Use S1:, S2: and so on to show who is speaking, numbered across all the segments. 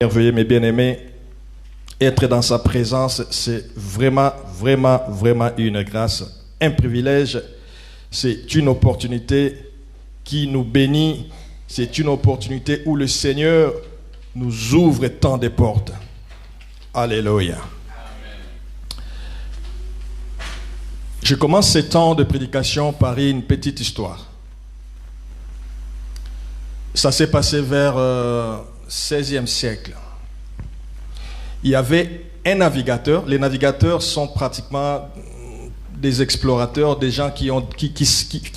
S1: Merveilleux, mes bien-aimés, être dans sa présence, c'est vraiment une grâce, un privilège. C'est une opportunité qui nous bénit. C'est une opportunité où le Seigneur nous ouvre tant de portes. Alléluia. Je commence ce temps de prédication par une petite histoire. Ça s'est passé vers 16e siècle. Il y avait un navigateur. Les navigateurs sont pratiquement des explorateurs, des gens qui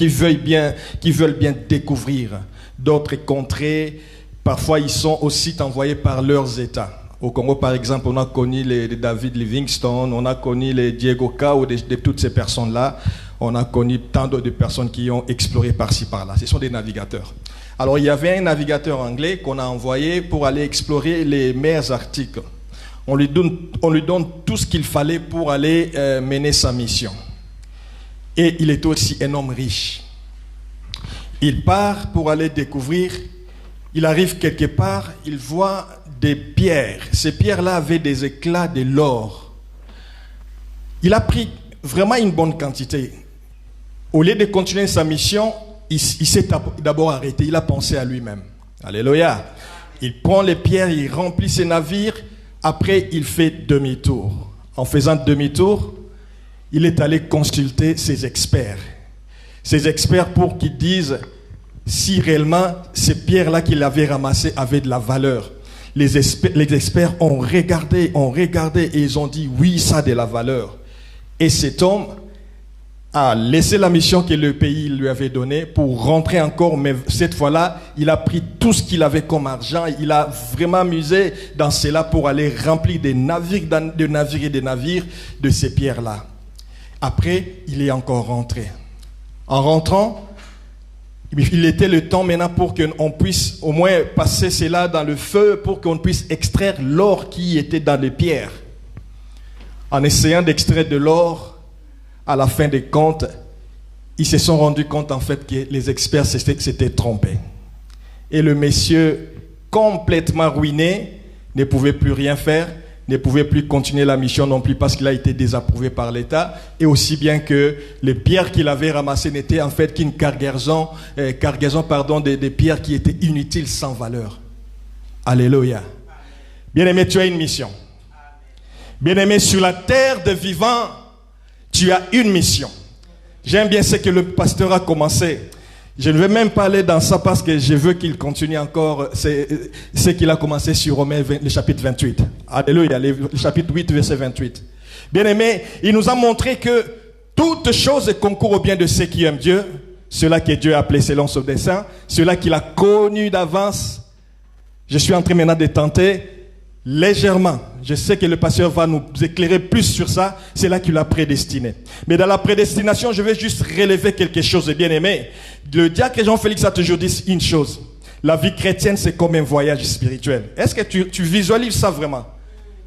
S1: veulent bien découvrir d'autres contrées. Parfois, ils sont aussi envoyés par leurs États. Au Congo, par exemple, on a connu les David Livingstone, on a connu les Diego Cao, de toutes ces personnes-là. On a connu tant de personnes qui ont exploré par-ci, par-là. Ce sont des navigateurs. Alors, il y avait un navigateur anglais qu'on a envoyé pour aller explorer les mers arctiques. On lui donne tout ce qu'il fallait pour aller mener sa mission. Et il est aussi un homme riche. Il part pour aller découvrir. Il arrive quelque part, il voit des pierres. Ces pierres-là avaient des éclats de l'or. Il a pris vraiment une bonne quantité. Au lieu de continuer sa mission, il s'est d'abord arrêté. Il a pensé à lui-même. Alléluia. Il prend les pierres, il remplit ses navires. Après, il fait demi-tour. En faisant demi-tour, il est allé consulter ses experts. Ces experts pour qu'ils disent si réellement ces pierres-là qu'il avait ramassées avaient de la valeur. Les experts ont regardé et ils ont dit oui, ça a de la valeur. Et cet homme a laissé la mission que le pays lui avait donnée pour rentrer encore, mais cette fois-là, il a pris tout ce qu'il avait comme argent, il a vraiment amusé dans cela pour aller remplir des navires de ces pierres-là. Après, il est encore rentré. En rentrant, il était le temps maintenant pour qu'on puisse au moins passer cela dans le feu pour qu'on puisse extraire l'or qui était dans les pierres. En essayant d'extraire de l'or, à la fin des comptes, ils se sont rendus compte en fait que les experts s'étaient trompés. Et le monsieur, complètement ruiné, ne pouvait plus rien faire, ne pouvait plus continuer la mission non plus parce qu'il a été désapprouvé par l'État, et aussi bien que les pierres qu'il avait ramassées n'étaient en fait qu'une cargaison des pierres qui étaient inutiles, sans valeur. Alléluia. Bien-aimé, tu as une mission. Bien-aimé, sur la terre des vivants, tu as une mission. J'aime bien ce que le pasteur a commencé. Je ne vais même pas aller dans ça parce que je veux qu'il continue encore ce qu'il a commencé sur Romains, le chapitre 28. Alléluia, le chapitre 8, verset 28. Bien-aimé, il nous a montré que toute chose concourt au bien de ceux qui aiment Dieu, ceux-là que Dieu a appelés selon son dessein, ceux-là qu'il a connus d'avance. Je suis en train maintenant de tenter légèrement. Je sais que le pasteur va nous éclairer plus sur ça. C'est là qu'il a prédestiné. Mais dans la prédestination, je vais juste relever quelque chose de bien aimé. Le diacre Jean-Félix a toujours dit une chose. La vie chrétienne, c'est comme un voyage spirituel. Est-ce que tu visualises ça vraiment?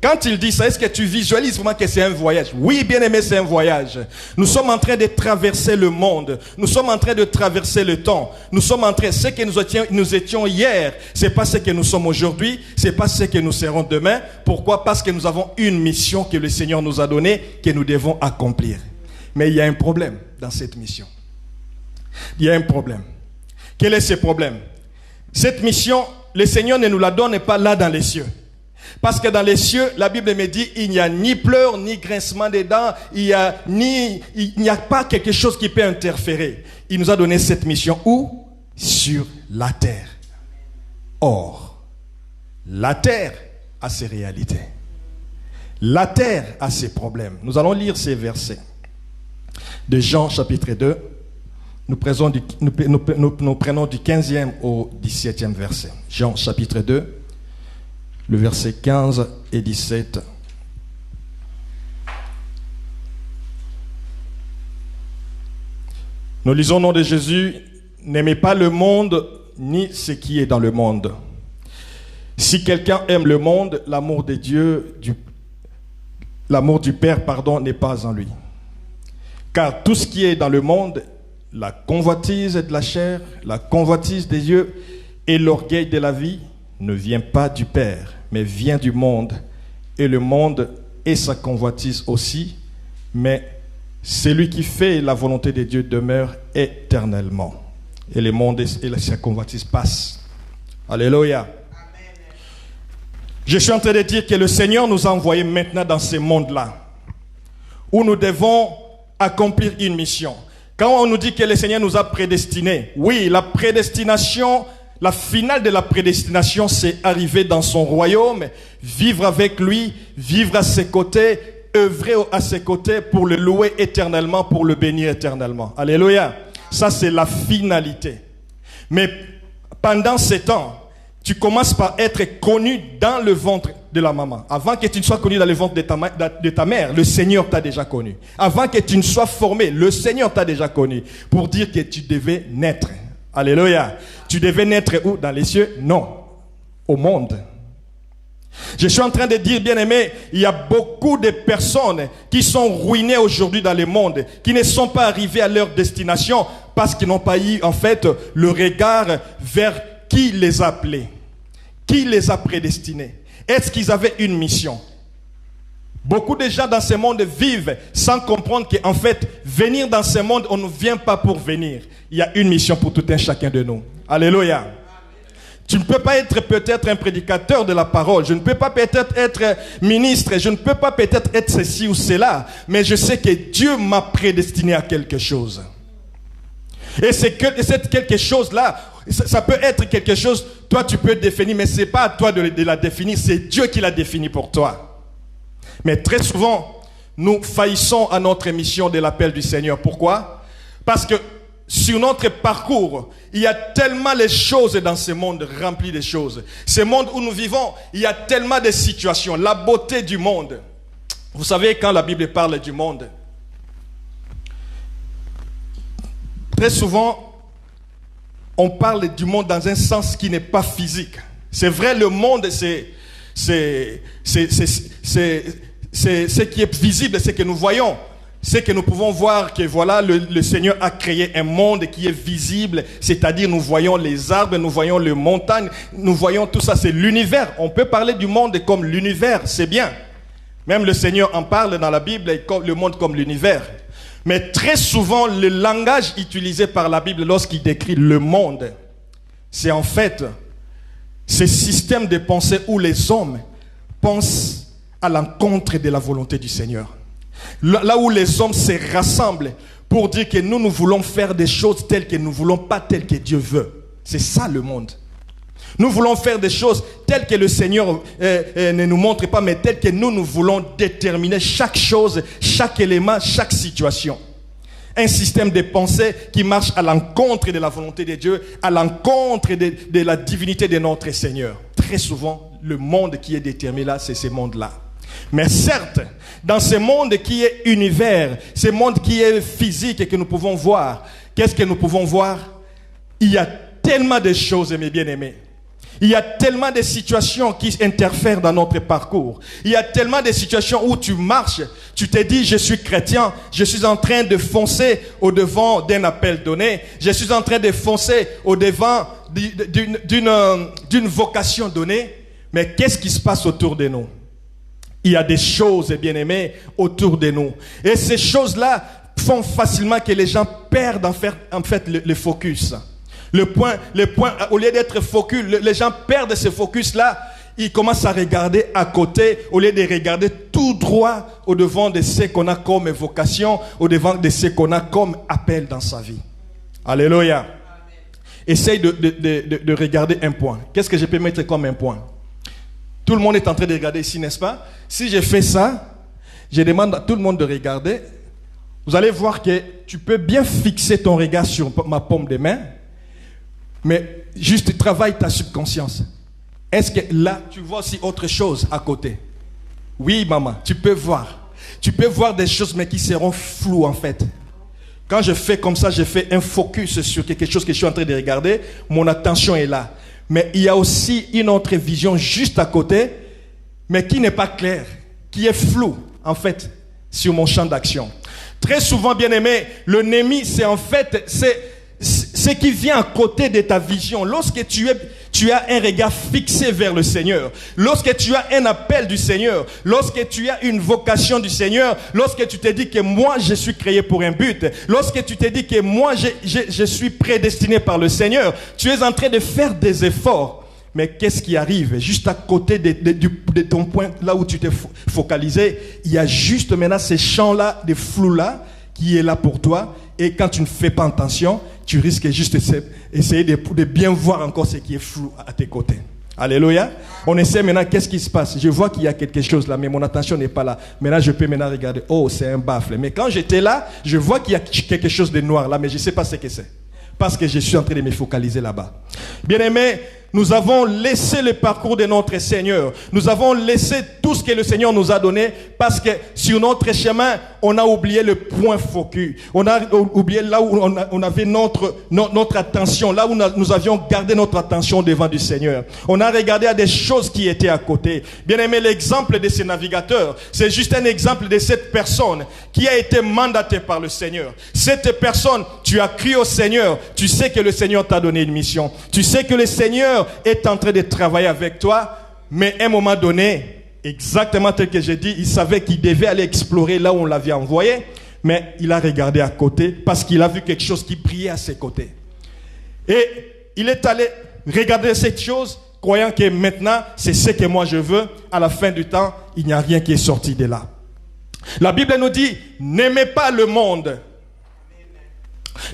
S1: Quand il dit ça, est-ce que tu visualises vraiment que c'est un voyage? Oui, bien aimé, c'est un voyage. Nous sommes en train de traverser le monde. Nous sommes en train de traverser le temps. Nous sommes en train, ce que nous étions hier, c'est pas ce que nous sommes aujourd'hui, c'est pas ce que nous serons demain. Pourquoi? Parce que nous avons une mission que le Seigneur nous a donnée, que nous devons accomplir. Mais il y a un problème dans cette mission. Il y a un problème. Quel est ce problème? Cette mission, le Seigneur ne nous la donne pas là dans les cieux. Parce que dans les cieux, la Bible me dit, il n'y a ni pleurs, ni grincement des dents, il n'y a pas quelque chose qui peut interférer. Il nous a donné cette mission où? Sur la terre. Or, la terre a ses réalités. La terre a ses problèmes. Nous allons lire ces versets de Jean chapitre 2. Nous prenons du 15e au 17e verset. Jean chapitre 2. Le verset 15 et 17. Nous lisons au nom de Jésus, n'aimez pas le monde ni ce qui est dans le monde. Si quelqu'un aime le monde, l'amour de Dieu, l'amour du Père, n'est pas en lui. Car tout ce qui est dans le monde, la convoitise de la chair, la convoitise des yeux et l'orgueil de la vie, ne vient pas du Père, mais vient du monde. Et le monde et sa convoitise aussi, mais celui qui fait la volonté de Dieu demeure éternellement. Et le monde et sa convoitise passent. Alléluia. Amen. Je suis en train de dire que le Seigneur nous a envoyés maintenant dans ce monde-là, où nous devons accomplir une mission. Quand on nous dit que le Seigneur nous a prédestinés, oui, la prédestination, la finale de la prédestination, c'est arriver dans son royaume, vivre avec lui, vivre à ses côtés, œuvrer à ses côtés pour le louer éternellement, pour le bénir éternellement. Alléluia. Ça, c'est la finalité. Mais pendant ce temps, tu commences par être connu dans le ventre de la maman. Avant que tu ne sois connu dans le ventre de ta mère, le Seigneur t'a déjà connu. Avant que tu ne sois formé, le Seigneur t'a déjà connu. Pour dire que tu devais naître. Alléluia. Tu devais naître où? Dans les cieux? Non. Au monde. Je suis en train de dire, bien aimé, il y a beaucoup de personnes qui sont ruinées aujourd'hui dans le monde, qui ne sont pas arrivées à leur destination parce qu'ils n'ont pas eu, en fait, le regard vers qui les a appelés, qui les a prédestinés. Est-ce qu'ils avaient une mission? Beaucoup de gens dans ce monde vivent sans comprendre qu'en fait, venir dans ce monde, on ne vient pas pour venir. Il y a une mission pour tout un chacun de nous. Alléluia. Tu ne peux pas être peut-être un prédicateur de la parole. Je ne peux pas peut-être être ministre. Je ne peux pas peut-être être ceci ou cela. Mais je sais que Dieu m'a prédestiné à quelque chose. Et c'est quelque chose-là, ça peut être quelque chose, toi tu peux définir, mais ce n'est pas à toi de la définir. C'est Dieu qui l'a défini pour toi. Mais très souvent, nous faillissons à notre mission de l'appel du Seigneur. Pourquoi? Parce que sur notre parcours, il y a tellement de choses dans ce monde rempli de choses. Ce monde où nous vivons, il y a tellement de situations. La beauté du monde. Vous savez, quand la Bible parle du monde, très souvent, on parle du monde dans un sens qui n'est pas physique. C'est vrai, le monde, c'est ce qui est visible, c'est ce que nous voyons. C'est que nous pouvons voir que voilà, le Seigneur a créé un monde qui est visible, c'est-à-dire nous voyons les arbres, nous voyons les montagnes, nous voyons tout ça, c'est l'univers. On peut parler du monde comme l'univers, c'est bien. Même le Seigneur en parle dans la Bible, le monde comme l'univers. Mais très souvent, le langage utilisé par la Bible lorsqu'il décrit le monde, c'est en fait ce système de pensée où les hommes pensent à l'encontre de la volonté du Seigneur. Là où les hommes se rassemblent pour dire que nous voulons faire des choses telles que nous ne voulons pas telles que Dieu veut. C'est ça le monde. Nous voulons faire des choses telles que le Seigneur ne nous montre pas, mais telles que nous voulons déterminer chaque chose, chaque élément, chaque situation. Un système de pensée qui marche à l'encontre de la volonté de Dieu, à l'encontre de la divinité de notre Seigneur. Très souvent, le monde qui est déterminé là, c'est ce monde-là. Mais certes, dans ce monde qui est univers, ce monde qui est physique et que nous pouvons voir, qu'est-ce que nous pouvons voir? Il y a tellement de choses, mes bien-aimés. Il y a tellement de situations qui interfèrent dans notre parcours. Il y a tellement de situations où tu marches, tu te dis, je suis chrétien, je suis en train de foncer au-devant d'un appel donné, je suis en train de foncer au-devant d'une vocation donnée, mais qu'est-ce qui se passe autour de nous? Il y a des choses, bien-aimés, autour de nous. Et ces choses-là font facilement que les gens perdent en fait le focus. Le point, au lieu d'être focus, les gens perdent ce focus-là. Ils commencent à regarder à côté, au lieu de regarder tout droit au-devant de ce qu'on a comme vocation, au-devant de ce qu'on a comme appel dans sa vie. Alléluia. Amen. Essaye de regarder un point. Qu'est-ce que je peux mettre comme un point? Tout le monde est en train de regarder ici, n'est-ce pas? Si je fais ça, je demande à tout le monde de regarder. Vous allez voir que tu peux bien fixer ton regard sur ma paume de main, mais juste travaille ta subconscience. Est-ce que là, tu vois aussi autre chose à côté? Oui, maman, tu peux voir. Tu peux voir des choses, mais qui seront floues en fait. Quand je fais comme ça, je fais un focus sur quelque chose que je suis en train de regarder, mon attention est là. Mais il y a aussi une autre vision juste à côté, mais qui n'est pas claire, qui est floue, en fait, sur mon champ d'action. Très souvent, bien aimé, l'ennemi, c'est en fait, c'est ce qui vient à côté de ta vision. Lorsque tu tu as un regard fixé vers le Seigneur, lorsque tu as un appel du Seigneur, lorsque tu as une vocation du Seigneur, lorsque tu te dis que moi je suis créé pour un but, lorsque tu te dis que moi je suis prédestiné par le Seigneur, tu es en train de faire des efforts. Mais qu'est-ce qui arrive? Juste à côté de ton point, là où tu t'es focalisé, il y a juste maintenant ces champs-là, des flous-là, qui est là pour toi. Et quand tu ne fais pas attention, tu risques juste d'essayer de bien voir encore ce qui est flou à tes côtés. Alléluia. On essaie maintenant, qu'est-ce qui se passe? Je vois qu'il y a quelque chose là, mais mon attention n'est pas là. Maintenant, je peux maintenant regarder. Oh, c'est un baffle. Mais quand j'étais là, je vois qu'il y a quelque chose de noir là, mais je ne sais pas ce que c'est. Parce que je suis en train de me focaliser là-bas. Bien-aimés, nous avons laissé le parcours de notre Seigneur. Nous avons laissé tout ce que le Seigneur nous a donné parce que sur notre chemin, on a oublié le point focus. On a oublié là où on avait notre attention, là où nous avions gardé notre attention devant du Seigneur. On a regardé à des choses qui étaient à côté. Bien aimé, l'exemple de ces navigateurs, c'est juste un exemple de cette personne qui a été mandatée par le Seigneur. Cette personne, tu as cru au Seigneur, tu sais que le Seigneur t'a donné une mission. Tu sais que le Seigneur est en train de travailler avec toi, mais à un moment donné, exactement tel que j'ai dit, il savait qu'il devait aller explorer là où on l'avait envoyé, mais il a regardé à côté parce qu'il a vu quelque chose qui brillait à ses côtés. Et il est allé regarder cette chose, croyant que maintenant, c'est ce que moi je veux. À la fin du temps, il n'y a rien qui est sorti de là. La Bible nous dit, n'aimez pas le monde.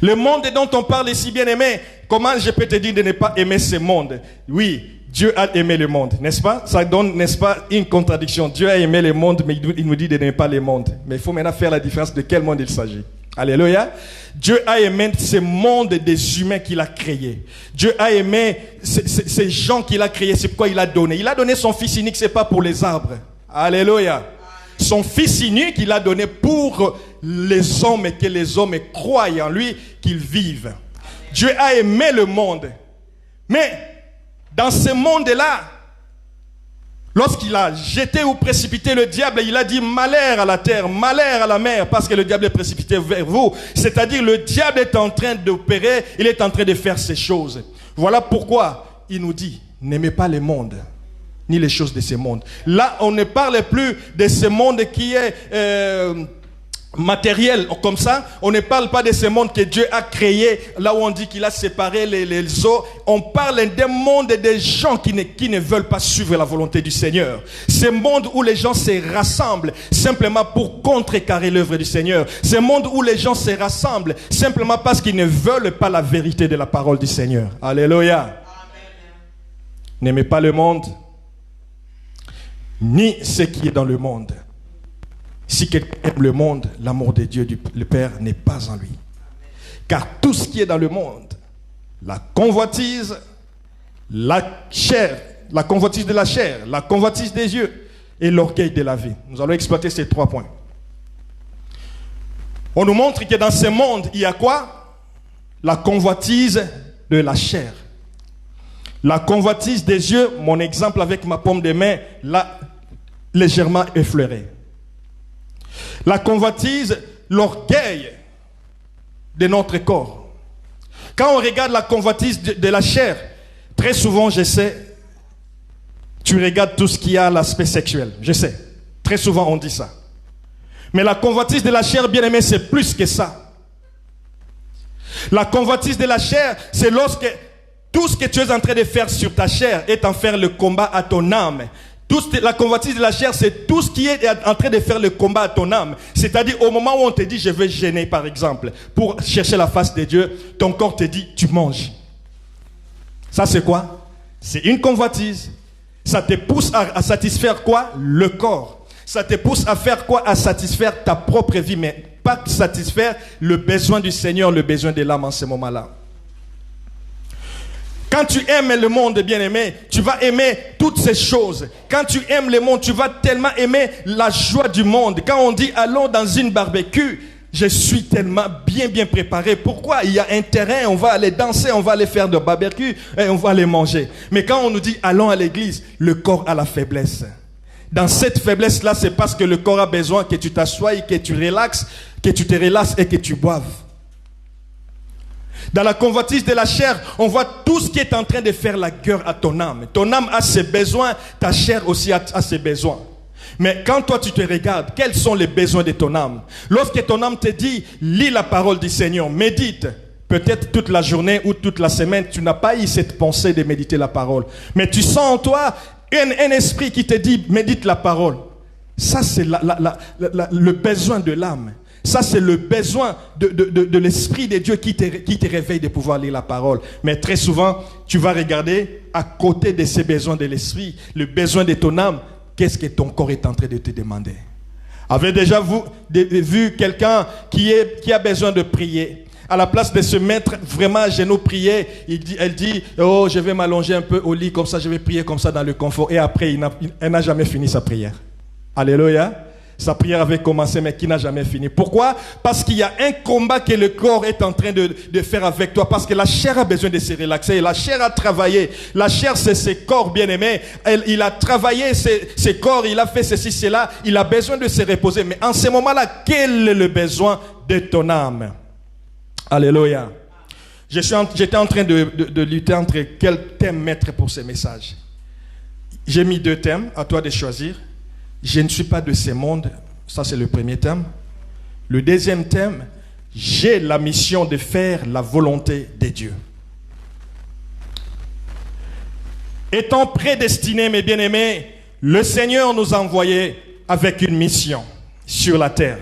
S1: Le monde dont on parle ici, bien aimé, comment je peux te dire de ne pas aimer ce monde? Oui, Dieu a aimé le monde, n'est-ce pas? Ça donne, n'est-ce pas, une contradiction. Dieu a aimé le monde, mais il nous dit de n'aimer pas le monde. Mais il faut maintenant faire la différence de quel monde il s'agit. Alléluia. Dieu a aimé ce monde des humains qu'il a créé. Dieu a aimé ces gens qu'il a créés. C'est pourquoi il a donné. Il a donné son fils unique, c'est pas pour les arbres. Alléluia. Son fils unique, il a donné pour les hommes et que les hommes croient en lui, qu'ils vivent. Dieu a aimé le monde. Mais dans ce monde-là, lorsqu'il a jeté ou précipité le diable, il a dit malheur à la terre, malheur à la mer, parce que le diable est précipité vers vous. C'est-à-dire le diable est en train d'opérer, il est en train de faire ces choses. Voilà pourquoi il nous dit, n'aimez pas le monde, ni les choses de ce monde. Là, on ne parle plus de ce monde qui est matériel, comme ça. On ne parle pas de ce monde que Dieu a créé, là où on dit qu'il a séparé les eaux. On parle d'un monde des gens qui ne veulent pas suivre la volonté du Seigneur. Ce monde où les gens se rassemblent simplement pour contrecarrer l'œuvre du Seigneur. Ce monde où les gens se rassemblent simplement parce qu'ils ne veulent pas la vérité de la parole du Seigneur. Alléluia. N'aimez pas le monde, ni ce qui est dans le monde. Si quelqu'un aime le monde, l'amour de Dieu, le Père, n'est pas en lui. Car tout ce qui est dans le monde, la convoitise, la chair, la convoitise de la chair, la convoitise des yeux et l'orgueil de la vie. Nous allons exploiter ces 3 points. On nous montre que dans ce monde, il y a quoi? La convoitise de la chair. La convoitise des yeux, mon exemple avec ma paume de main, là, légèrement effleurée. La convoitise, l'orgueil de notre corps. Quand on regarde la convoitise de la chair, très souvent, je sais, tu regardes tout ce qui a l'aspect sexuel. Je sais, très souvent on dit ça. Mais la convoitise de la chair, bien aimé, c'est plus que ça. La convoitise de la chair, c'est lorsque tout ce que tu es en train de faire sur ta chair est en faire le combat à ton âme. La convoitise de la chair, c'est tout ce qui est en train de faire le combat à ton âme. C'est-à-dire, au moment où on te dit, je vais jeûner, par exemple, pour chercher la face de Dieu, ton corps te dit, tu manges. Ça, c'est quoi? C'est une convoitise. Ça te pousse à satisfaire quoi? Le corps. Ça te pousse à faire quoi? À satisfaire ta propre vie, mais pas satisfaire le besoin du Seigneur, le besoin de l'âme en ce moment-là. Quand tu aimes le monde, bien-aimé, tu vas aimer toutes ces choses. Quand tu aimes le monde, tu vas tellement aimer la joie du monde. Quand on dit allons dans une barbecue, je suis tellement bien préparé. Pourquoi? Il y a un terrain, on va aller danser, on va aller faire de barbecue et on va aller manger. Mais quand on nous dit allons à l'église, le corps a la faiblesse. Dans cette faiblesse-là, c'est parce que le corps a besoin que tu t'assoies, que tu relaxes, que tu te relaxes et que tu boives. Dans la convoitise de la chair, on voit tout ce qui est en train de faire la guerre à ton âme. Ton âme a ses besoins, ta chair aussi a ses besoins. Mais quand toi tu te regardes, quels sont les besoins de ton âme? Lorsque ton âme te dit, lis la parole du Seigneur, médite. Peut-être toute la journée ou toute la semaine, tu n'as pas eu cette pensée de méditer la parole. Mais tu sens en toi un esprit qui te dit, médite la parole. Ça c'est le besoin de l'âme. Ça, c'est le besoin de l'Esprit de Dieu qui te réveille de pouvoir lire la parole. Mais très souvent, tu vas regarder à côté de ces besoins de l'Esprit, le besoin de ton âme, qu'est-ce que ton corps est en train de te demander. Avez déjà vu quelqu'un qui a besoin de prier? À la place de se mettre vraiment à genoux prier, elle dit, oh, je vais m'allonger un peu au lit, comme ça, je vais prier comme ça dans le confort. Et après, elle n'a jamais fini sa prière. Alléluia. Sa prière avait commencé, mais qui n'a jamais fini. Pourquoi? Parce qu'il y a un combat que le corps est en train de faire avec toi. Parce que la chair a besoin de se relaxer. La chair a travaillé. La chair, c'est ses corps bien-aimés. Il a travaillé ses corps. Il a fait ceci, cela. Il a besoin de se reposer. Mais en ce moment-là, quel est le besoin de ton âme? Alléluia. J'étais en train de lutter entre quel thème mettre pour ce message. J'ai mis 2 thèmes. À toi de choisir. Je ne suis pas de ce monde, ça c'est le premier thème. Le deuxième thème, j'ai la mission de faire la volonté de Dieu. Étant prédestinés, mes bien-aimés, le Seigneur nous a envoyés avec une mission sur la terre.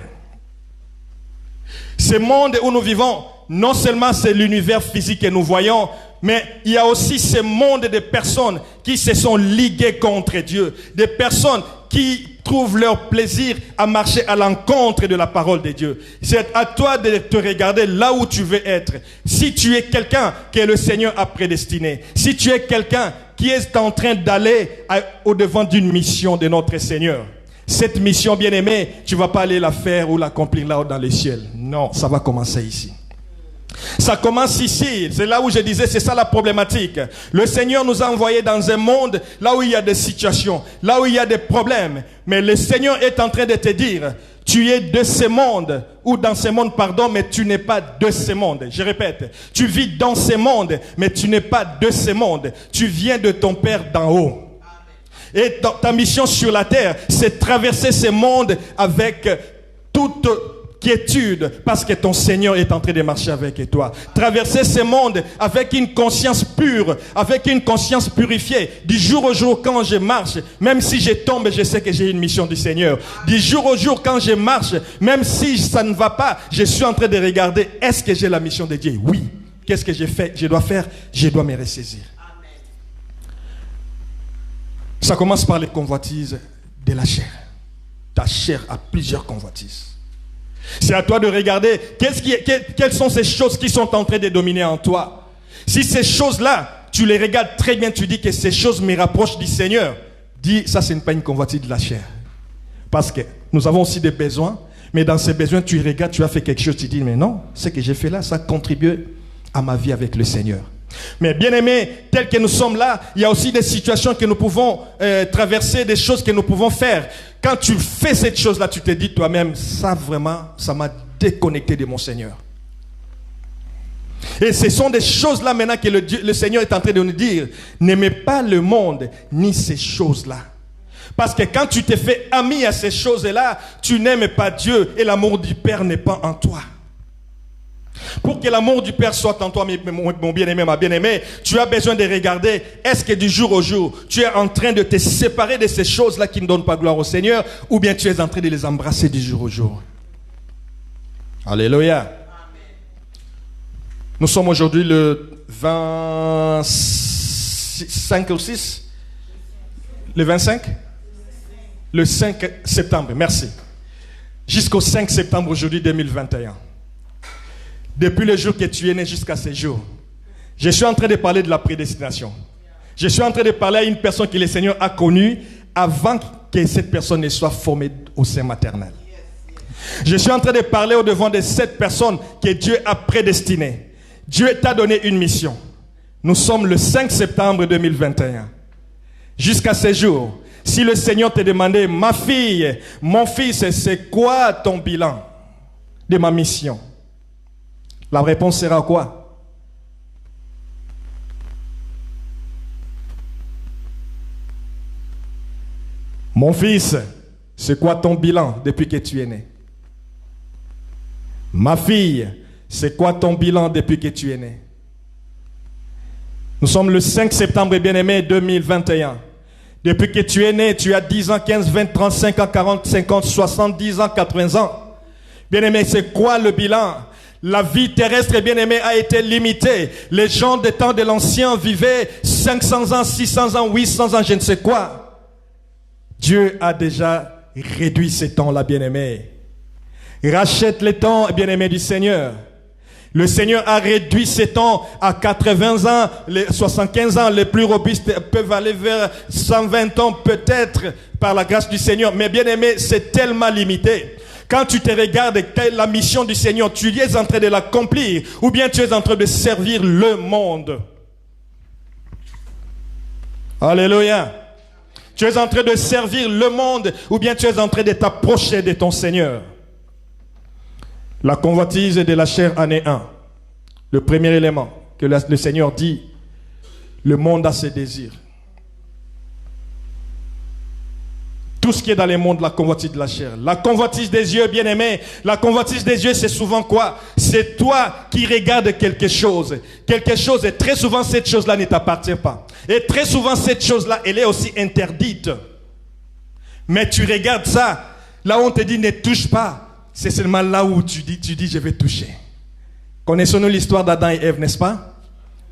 S1: Ce monde où nous vivons, non seulement c'est l'univers physique que nous voyons, mais il y a aussi ce monde de personnes qui se sont liguées contre Dieu, des personnes qui trouvent leur plaisir à marcher à l'encontre de la parole de Dieu. C'est à toi de te regarder là où tu veux être. Si tu es quelqu'un que le Seigneur a prédestiné, si tu es quelqu'un qui est en train d'aller au-devant d'une mission de notre Seigneur, cette mission, bien-aimée, tu ne vas pas aller la faire ou l'accomplir là-haut dans les ciels. Non, ça va commencer ici. Ça commence ici, c'est là où je disais, c'est ça la problématique. Le Seigneur nous a envoyés dans un monde là où il y a des situations, là où il y a des problèmes. Mais le Seigneur est en train de te dire, tu es de ce monde, ou dans ce monde, pardon, mais tu n'es pas de ce monde. Je répète, tu vis dans ce monde, mais tu n'es pas de ce monde. Tu viens de ton Père d'en haut. Et ta mission sur la terre, c'est traverser ce monde avec toute quiétude, parce que ton Seigneur est en train de marcher avec toi. Traverser ce monde avec une conscience pure, avec une conscience purifiée. Du jour au jour, quand je marche, même si je tombe, je sais que j'ai une mission du Seigneur. Du jour au jour, quand je marche, même si ça ne va pas, je suis en train de regarder, est-ce que j'ai la mission de Dieu? Oui. Qu'est-ce que j'ai fait? Je dois faire, je dois me ressaisir. Ça commence par les convoitises de la chair. Ta chair a plusieurs convoitises. C'est à toi de regarder quelles sont ces choses qui sont en train de dominer en toi. Si ces choses-là, tu les regardes très bien, tu dis que ces choses me rapprochent du Seigneur. Dis, ça c'est pas une convoitise de la chair. Parce que nous avons aussi des besoins, mais dans ces besoins, tu regardes, tu as fait quelque chose, tu dis, mais non, ce que j'ai fait là, ça contribue à ma vie avec le Seigneur. Mais bien aimé, tel que nous sommes là, il y a aussi des situations que nous pouvons traverser, des choses que nous pouvons faire. Quand tu fais cette chose-là, tu te dis toi-même, ça vraiment, ça m'a déconnecté de mon Seigneur. Et ce sont des choses-là maintenant que le Seigneur est en train de nous dire, n'aimez pas le monde, ni ces choses-là. Parce que quand tu te fais ami à ces choses-là, tu n'aimes pas Dieu et l'amour du Père n'est pas en toi. Pour que l'amour du Père soit en toi, mon bien-aimé, ma bien-aimée, tu as besoin de regarder, est-ce que du jour au jour, tu es en train de te séparer de ces choses-là qui ne donnent pas gloire au Seigneur, ou bien tu es en train de les embrasser du jour au jour. Alléluia. Amen. Nous sommes aujourd'hui le 25 ou 6 Le 25 Le 5 septembre, merci. Jusqu'au 5 septembre aujourd'hui 2021. Depuis le jour que tu es né jusqu'à ce jour, je suis en train de parler de la prédestination. Je suis en train de parler à une personne que le Seigneur a connue avant que cette personne ne soit formée au sein maternel. Je suis en train de parler au devant de cette personne que Dieu a prédestinée. Dieu t'a donné une mission. Nous sommes le 5 septembre 2021. Jusqu'à ce jour, si le Seigneur te demandait, ma fille, mon fils, c'est quoi ton bilan de ma mission? La réponse sera quoi? Mon fils, c'est quoi ton bilan depuis que tu es né? Ma fille, c'est quoi ton bilan depuis que tu es né? Nous sommes le 5 septembre, bien-aimé, 2021. Depuis que tu es né, tu as 10 ans, 15, 20, 35 ans, 40, 50, 70 ans, 80 ans. Bien-aimé, c'est quoi le bilan? La vie terrestre, bien-aimé, a été limitée. Les gens des temps de l'ancien vivaient 500 ans, 600 ans, 800 ans, je ne sais quoi. Dieu a déjà réduit ces temps-là, bien-aimé. Rachète les temps, bien-aimé du Seigneur. Le Seigneur a réduit ces temps à 80 ans, les 75 ans, les plus robustes peuvent aller vers 120 ans peut-être par la grâce du Seigneur. Mais bien aimé, c'est tellement limité. Quand tu te regardes, la mission du Seigneur, tu es en train de l'accomplir ou bien tu es en train de servir le monde. Alléluia. Tu es en train de servir le monde ou bien tu es en train de t'approcher de ton Seigneur. La convoitise de la chair en est un. Le premier élément que le Seigneur dit, le monde a ses désirs. Tout ce qui est dans le monde, la convoitise de la chair. La convoitise des yeux, bien aimé. La convoitise des yeux, c'est souvent quoi? C'est toi qui regardes quelque chose. Quelque chose, et très souvent, cette chose-là ne t'appartient pas. Et très souvent, cette chose-là, elle est aussi interdite. Mais tu regardes ça, là où on te dit ne touche pas. C'est seulement là où tu dis je vais toucher. Connaissons-nous l'histoire d'Adam et Ève, n'est-ce pas?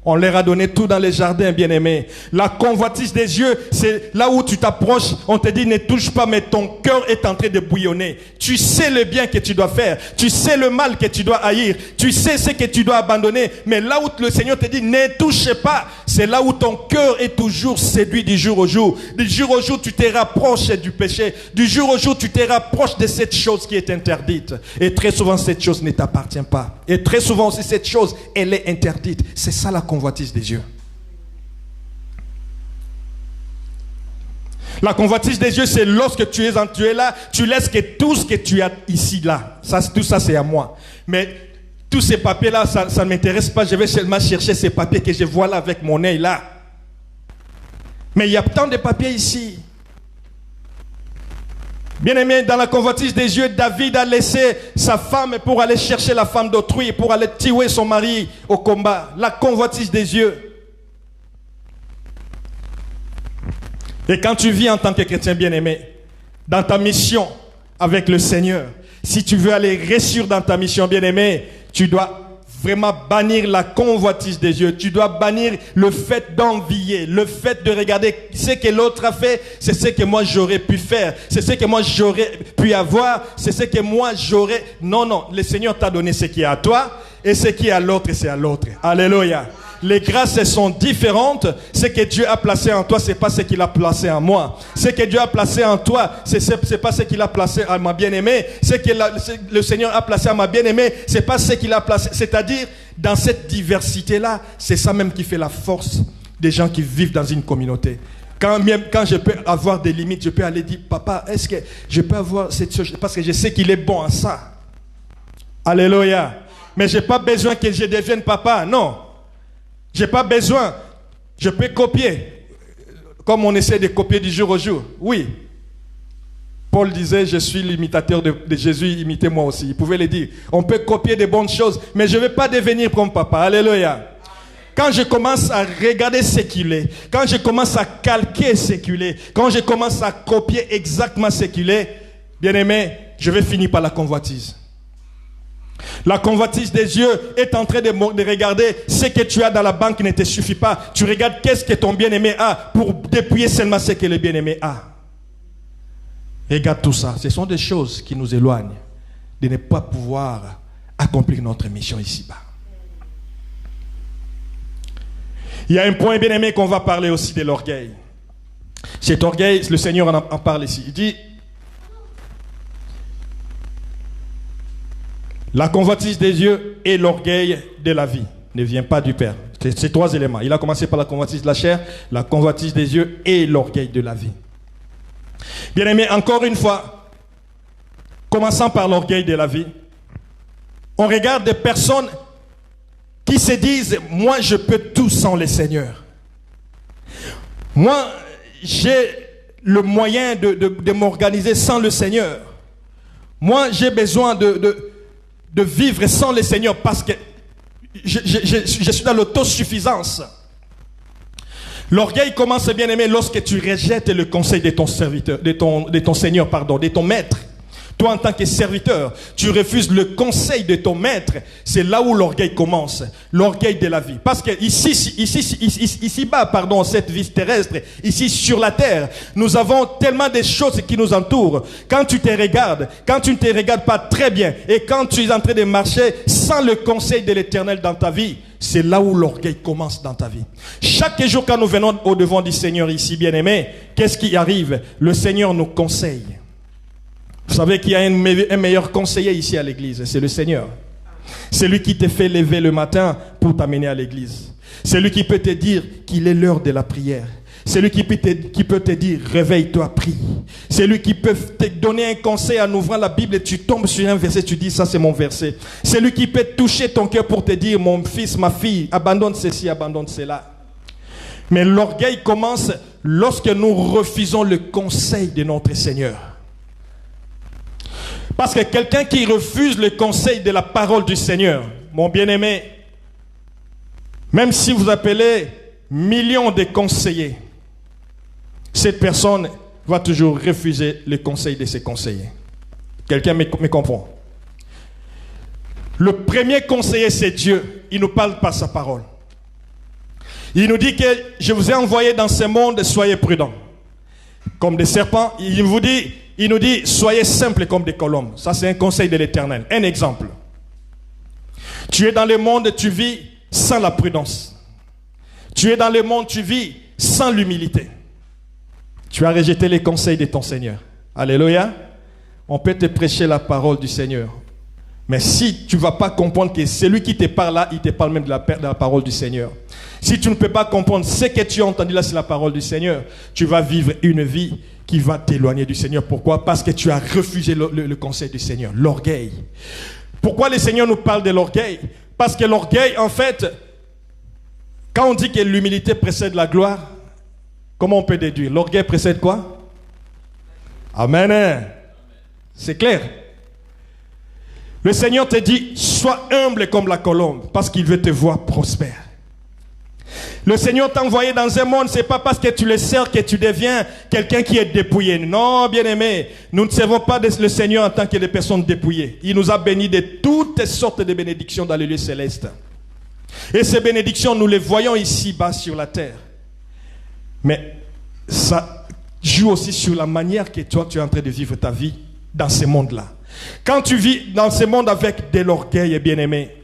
S1: On leur a donné tout dans les jardins, bien-aimés. La convoitise des yeux, c'est là où tu t'approches, on te dit ne touche pas, mais ton cœur est en train de bouillonner. Tu sais le bien que tu dois faire, tu sais le mal que tu dois haïr, tu sais ce que tu dois abandonner, mais là où le Seigneur te dit ne touche pas, c'est là où ton cœur est toujours séduit du jour au jour. Du jour au jour, tu te rapproches du péché. Du jour au jour, tu te rapproches de cette chose qui est interdite. Et très souvent, cette chose ne t'appartient pas. Et très souvent aussi, cette chose, elle est interdite. C'est ça la convoitise des yeux. La convoitise des yeux, c'est lorsque tu es là, tu laisses que tout ce que tu as ici, là, tout ça c'est à moi. Mais tous ces papiers-là, ça ne m'intéresse pas. Je vais seulement chercher ces papiers que je vois là avec mon œil là. Mais il y a tant de papiers ici. Bien aimé, dans la convoitise des yeux, David a laissé sa femme pour aller chercher la femme d'autrui, pour aller tuer son mari au combat. La convoitise des yeux. Et quand tu vis en tant que chrétien bien aimé, dans ta mission avec le Seigneur, si tu veux aller réussir dans ta mission bien aimé, tu dois vraiment bannir la convoitise des yeux. Tu dois bannir le fait d'envier, le fait de regarder ce que l'autre a fait, c'est ce que moi j'aurais pu faire, c'est ce que moi j'aurais pu avoir, c'est ce que moi j'aurais... Non, non, le Seigneur t'a donné ce qui est à toi et ce qui est à l'autre, c'est à l'autre. Alléluia. Les grâces sont différentes. Ce que Dieu a placé en toi, c'est pas ce qu'il a placé en moi. Ce que Dieu a placé en toi, c'est pas ce qu'il a placé à ma bien-aimée. Ce que le Seigneur a placé à ma bien-aimée, c'est pas ce qu'il a placé. C'est-à-dire, dans cette diversité-là, c'est ça même qui fait la force des gens qui vivent dans une communauté. Quand je peux avoir des limites, je peux aller dire, papa, est-ce que je peux avoir cette chose? Parce que je sais qu'il est bon à ça. Alléluia. Mais j'ai pas besoin que je devienne papa, non. J'ai pas besoin. Je peux copier. Comme on essaie de copier du jour au jour. Oui. Paul disait, je suis l'imitateur de Jésus, imitez-moi aussi. Il pouvait le dire. On peut copier des bonnes choses, mais je ne vais pas devenir comme papa. Alléluia. Quand je commence à regarder ce qu'il est, quand je commence à calquer ce qu'il est, quand je commence à copier exactement ce qu'il est, bien aimé, je vais finir par la convoitise. La convoitise des yeux est en train de regarder ce que tu as dans la banque qui ne te suffit pas. Tu regardes qu'est-ce que ton bien-aimé a pour dépouiller seulement ce que le bien-aimé a. Regarde tout ça. Ce sont des choses qui nous éloignent de ne pas pouvoir accomplir notre mission ici-bas. Il y a un point bien-aimé qu'on va parler aussi de l'orgueil. Cet orgueil, le Seigneur en parle ici. Il dit, la convoitise des yeux et l'orgueil de la vie ne vient pas du Père. C'est ces trois éléments. Il a commencé par la convoitise de la chair, la convoitise des yeux et l'orgueil de la vie. Bien-aimés, encore une fois, commençant par l'orgueil de la vie, on regarde des personnes qui se disent, moi je peux tout sans le Seigneur. Moi, j'ai le moyen de m'organiser sans le Seigneur. Moi, j'ai besoin de vivre sans le Seigneur parce que je suis dans l'autosuffisance. L'orgueil commence, bien aimé, lorsque tu rejettes le conseil de ton serviteur, de ton Seigneur, pardon, de ton maître. Toi, en tant que serviteur, tu refuses le conseil de ton maître. C'est là où l'orgueil commence. L'orgueil de la vie. Parce que ici-bas, pardon, cette vie terrestre, ici sur la terre, nous avons tellement de choses qui nous entourent. Quand tu te regardes, quand tu ne te regardes pas très bien, et quand tu es en train de marcher sans le conseil de l'Éternel dans ta vie, c'est là où l'orgueil commence dans ta vie. Chaque jour, quand nous venons au devant du Seigneur ici, bien-aimé, qu'est-ce qui arrive? Le Seigneur nous conseille. Vous savez qu'il y a un meilleur conseiller ici à l'église, c'est le Seigneur. C'est lui qui te fait lever le matin pour t'amener à l'église. C'est lui qui peut te dire qu'il est l'heure de la prière. C'est lui qui peut te dire réveille-toi, prie. C'est lui qui peut te donner un conseil en ouvrant la Bible et tu tombes sur un verset, tu dis ça c'est mon verset. C'est lui qui peut toucher ton cœur pour te dire mon fils, ma fille, abandonne ceci, abandonne cela. Mais l'orgueil commence lorsque nous refusons le conseil de notre Seigneur. Parce que quelqu'un qui refuse le conseil de la parole du Seigneur, mon bien-aimé, même si vous appelez millions de conseillers, cette personne va toujours refuser le conseil de ses conseillers. Quelqu'un me comprend? Le premier conseiller, c'est Dieu. Il nous parle par sa parole. Il nous dit que je vous ai envoyé dans ce monde, soyez prudents. Comme des serpents, il nous dit, soyez simples comme des colombes. Ça, c'est un conseil de l'Éternel. Un exemple. Tu es dans le monde, tu vis sans la prudence. Tu es dans le monde, tu vis sans l'humilité. Tu as rejeté les conseils de ton Seigneur. Alléluia. On peut te prêcher la parole du Seigneur. Mais si tu ne vas pas comprendre que celui qui te parle là, il te parle même de la parole du Seigneur. Si tu ne peux pas comprendre ce que tu as entendu là, c'est la parole du Seigneur, tu vas vivre une vie qui va t'éloigner du Seigneur. Pourquoi? Parce que tu as refusé le conseil du Seigneur. L'orgueil. Pourquoi le Seigneur nous parle de l'orgueil? Parce que l'orgueil, en fait, quand on dit que l'humilité précède la gloire, comment on peut déduire? L'orgueil précède quoi? Amen. C'est clair. Le Seigneur te dit, sois humble comme la colombe, parce qu'il veut te voir prospère. Le Seigneur t'a envoyé dans un monde, ce n'est pas parce que tu le sers que tu deviens quelqu'un qui est dépouillé. Non, bien-aimé, nous ne servons pas le Seigneur en tant que des personnes dépouillées. Il nous a bénis de toutes sortes de bénédictions dans les lieux célestes. Et ces bénédictions, nous les voyons ici-bas sur la terre. Mais ça joue aussi sur la manière que toi, tu es en train de vivre ta vie dans ce monde-là. Quand tu vis dans ce monde avec de l'orgueil, bien-aimé,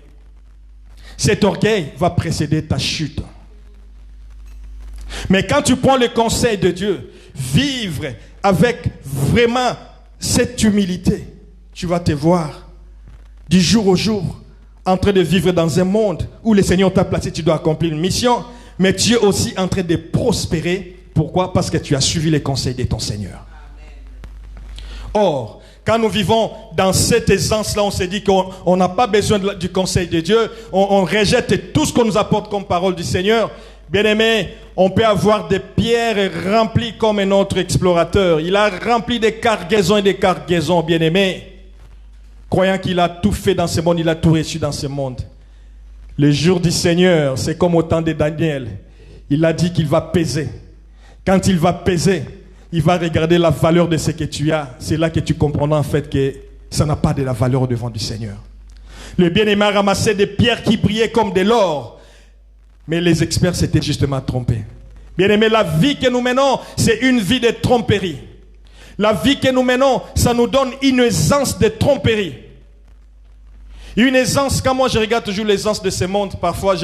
S1: cet orgueil va précéder ta chute. Mais quand tu prends le conseil de Dieu, vivre avec vraiment cette humilité, tu vas te voir du jour au jour en train de vivre dans un monde où le Seigneur t'a placé, tu dois accomplir une mission, mais tu es aussi en train de prospérer. Pourquoi? Parce que tu as suivi les conseils de ton Seigneur. Or, quand nous vivons dans cette aisance-là, on se dit qu'on n'a pas besoin du conseil de Dieu. On rejette tout ce qu'on nous apporte comme parole du Seigneur. Bien-aimé, on peut avoir des pierres remplies comme un autre explorateur. Il a rempli des cargaisons et des cargaisons, bien-aimé. Croyant qu'il a tout fait dans ce monde, il a tout reçu dans ce monde. Le jour du Seigneur, c'est comme au temps de Daniel. Il a dit qu'il va peser. Quand il va peser, il va regarder la valeur de ce que tu as. C'est là que tu comprendras en fait que ça n'a pas de la valeur au devant du Seigneur. Le bien-aimé a ramassé des pierres qui brillaient comme de l'or. Mais les experts s'étaient justement trompés. Bien-aimé, la vie que nous menons, c'est une vie de tromperie. La vie que nous menons, ça nous donne une aisance de tromperie. Une aisance, quand moi je regarde toujours l'aisance de ce monde, parfois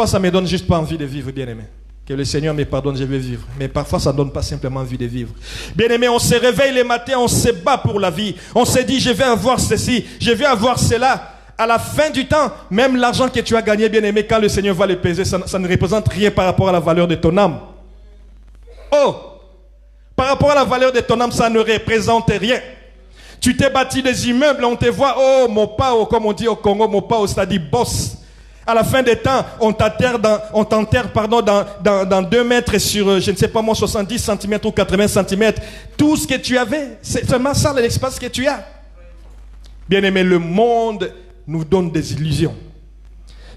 S1: ça me donne juste pas envie de vivre, bien-aimé. Que le Seigneur me pardonne, je vais vivre. Mais parfois, ça ne donne pas simplement envie de vivre. Bien-aimé, on se réveille le matin, on se bat pour la vie. On se dit, je vais avoir ceci, je vais avoir cela. À la fin du temps, même l'argent que tu as gagné, bien-aimé, quand le Seigneur va le peser, ça ne représente rien par rapport à la valeur de ton âme. Oh! Par rapport à la valeur de ton âme, ça ne représente rien. Tu t'es bâti des immeubles, on te voit, oh, mon pao, comme on dit au Congo, mon pao, c'est-à-dire boss. À la fin des temps, on t'enterre dans 2 mètres sur, je ne sais pas moi, 70 cm ou 80 cm. Tout ce que tu avais, c'est seulement ça l'espace que tu as. Bien-aimé, le monde nous donne des illusions.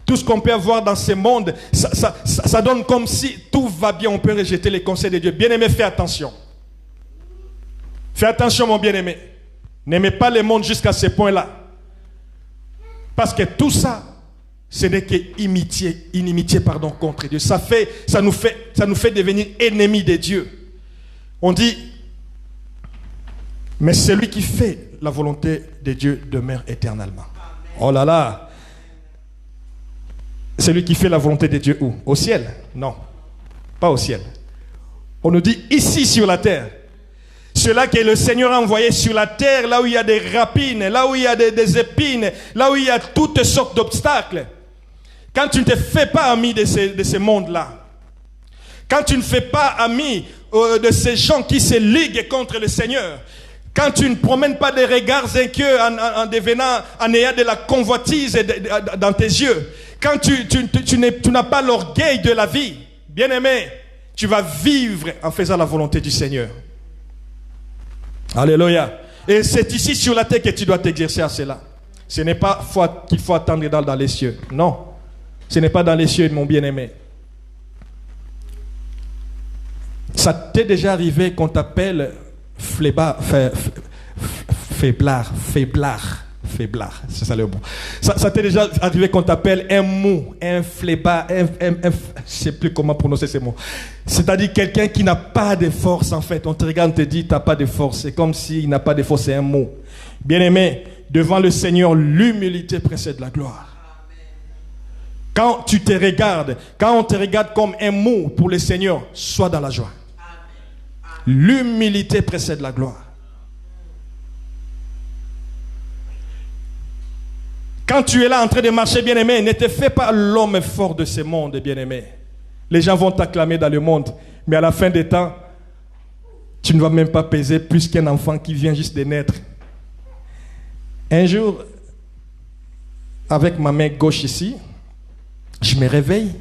S1: Tout ce qu'on peut avoir dans ce monde, ça donne comme si tout va bien, on peut rejeter les conseils de Dieu. Bien-aimé, fais attention. Fais attention, mon bien-aimé. N'aimez pas le monde jusqu'à ce point-là. Parce que tout ça, ce n'est qu'inimitié contre Dieu. Ça nous fait devenir ennemis de Dieu. On dit, mais celui qui fait la volonté de Dieu demeure éternellement. Oh là là! Celui qui fait la volonté de Dieu où? Au ciel? Non, pas au ciel. On nous dit ici sur la terre. Cela que le Seigneur a envoyé sur la terre, là où il y a des rapines, là où il y a des épines, là où il y a toutes sortes d'obstacles. Quand tu ne te fais pas ami de ce monde-là, quand tu ne fais pas ami de ces gens qui se liguent contre le Seigneur, quand tu ne promènes pas des regards inquiets en ayant de la convoitise dans tes yeux, quand tu n'as pas l'orgueil de la vie, bien-aimé, tu vas vivre en faisant la volonté du Seigneur. Alléluia. Et c'est ici sur la terre que tu dois t'exercer à cela. Ce n'est pas qu'il faut attendre dans les cieux. Non. Ce n'est pas dans les cieux, mon bien-aimé. Ça t'est déjà arrivé qu'on t'appelle faiblard, c'est ça le mot. Ça t'est déjà arrivé qu'on t'appelle un mou, un flébard, je ne sais plus comment prononcer ces mots. C'est-à-dire quelqu'un qui n'a pas de force en fait. On te regarde, on te dit, tu n'as pas de force. C'est comme s'il n'a pas de force, c'est un mot. Bien-aimé, devant le Seigneur, l'humilité précède la gloire. Quand tu te regardes, quand on te regarde comme un mot pour le Seigneur, sois dans la joie. L'humilité précède la gloire. Quand tu es là en train de marcher, bien-aimé, ne te fais pas l'homme fort de ce monde, bien-aimé. Les gens vont t'acclamer dans le monde, mais à la fin des temps, tu ne vas même pas peser plus qu'un enfant qui vient juste de naître. Un jour, avec ma main gauche ici, je me réveille,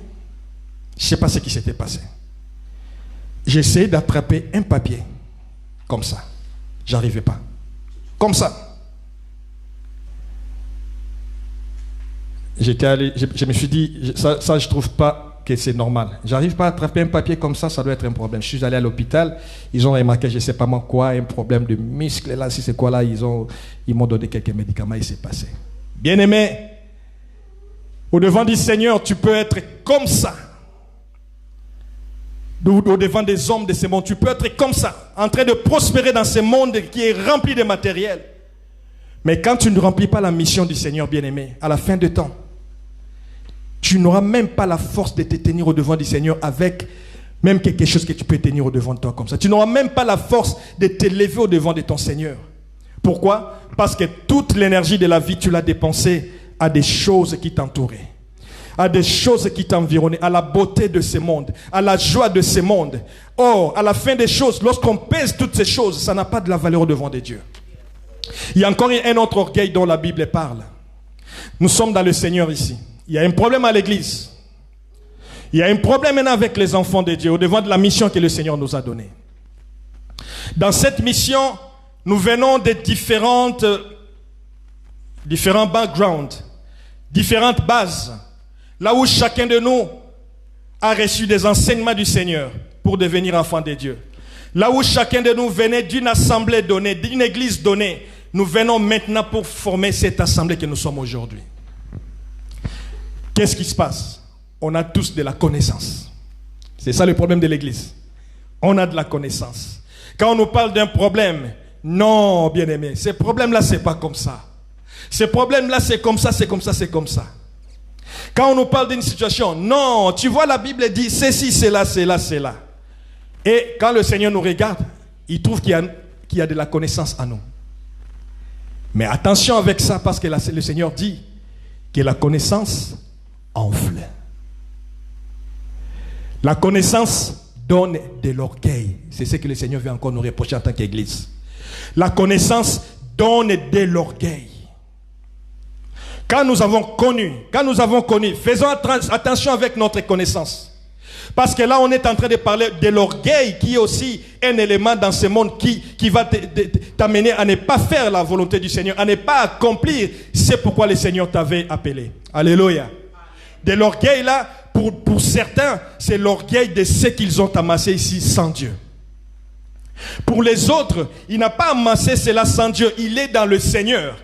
S1: je ne sais pas ce qui s'était passé. J'essayais d'attraper un papier, comme ça. J'arrivais pas. Comme ça. Je me suis dit, ça je trouve pas que c'est normal. J'arrive pas à attraper un papier comme ça doit être un problème. Je suis allé à l'hôpital, ils ont remarqué, je sais pas moi quoi, un problème de muscle là, si c'est quoi là, ils m'ont donné quelques médicaments, il s'est passé. Bien-aimé, au devant du Seigneur, tu peux être comme ça. Au devant des hommes de ce monde, tu peux être comme ça, en train de prospérer dans ce monde qui est rempli de matériel. Mais quand tu ne remplis pas la mission du Seigneur, bien-aimé, à la fin de temps, tu n'auras même pas la force de te tenir au devant du Seigneur avec même quelque chose que tu peux tenir au devant de toi comme ça. Tu n'auras même pas la force de te lever au devant de ton Seigneur. Pourquoi? Parce que toute l'énergie de la vie, tu l'as dépensée à des choses qui t'entouraient, à des choses qui t'environnaient, à la beauté de ce monde, à la joie de ce monde. Or, à la fin des choses, lorsqu'on pèse toutes ces choses, ça n'a pas de la valeur au devant de Dieu. Il y a encore un autre orgueil dont la Bible parle. Nous sommes dans le Seigneur ici. Il y a un problème à l'église. Il y a un problème maintenant avec les enfants de Dieu au devant de la mission que le Seigneur nous a donnée. Dans cette mission, nous venons de différents backgrounds, différentes bases, là où chacun de nous a reçu des enseignements du Seigneur pour devenir enfant de Dieu. Là où chacun de nous venait d'une assemblée donnée, d'une église donnée, nous venons maintenant pour former cette assemblée que nous sommes aujourd'hui. Qu'est-ce qui se passe? On a tous de la connaissance. C'est ça le problème de l'église. On a de la connaissance. Quand on nous parle d'un problème, non, bien-aimé, ce problème-là, c'est pas comme ça. Ce problème-là, c'est comme ça, c'est comme ça, c'est comme ça. Quand on nous parle d'une situation, non, tu vois, la Bible dit ceci, c'est là, c'est là, c'est là. Et quand le Seigneur nous regarde, il trouve qu'il y a de la connaissance en nous. Mais attention avec ça, parce que le Seigneur dit que la connaissance enfle. La connaissance donne de l'orgueil. C'est ce que le Seigneur veut encore nous reprocher en tant qu'Église. La connaissance donne de l'orgueil. Quand nous avons connu, faisons attention avec notre connaissance. Parce que là, on est en train de parler de l'orgueil qui est aussi un élément dans ce monde qui va t'amener à ne pas faire la volonté du Seigneur, à ne pas accomplir ce pourquoi le Seigneur t'avait appelé. Alléluia. De l'orgueil là, pour certains, c'est l'orgueil de ce qu'ils ont amassé ici sans Dieu. Pour les autres, il n'a pas amassé cela sans Dieu, il est dans le Seigneur.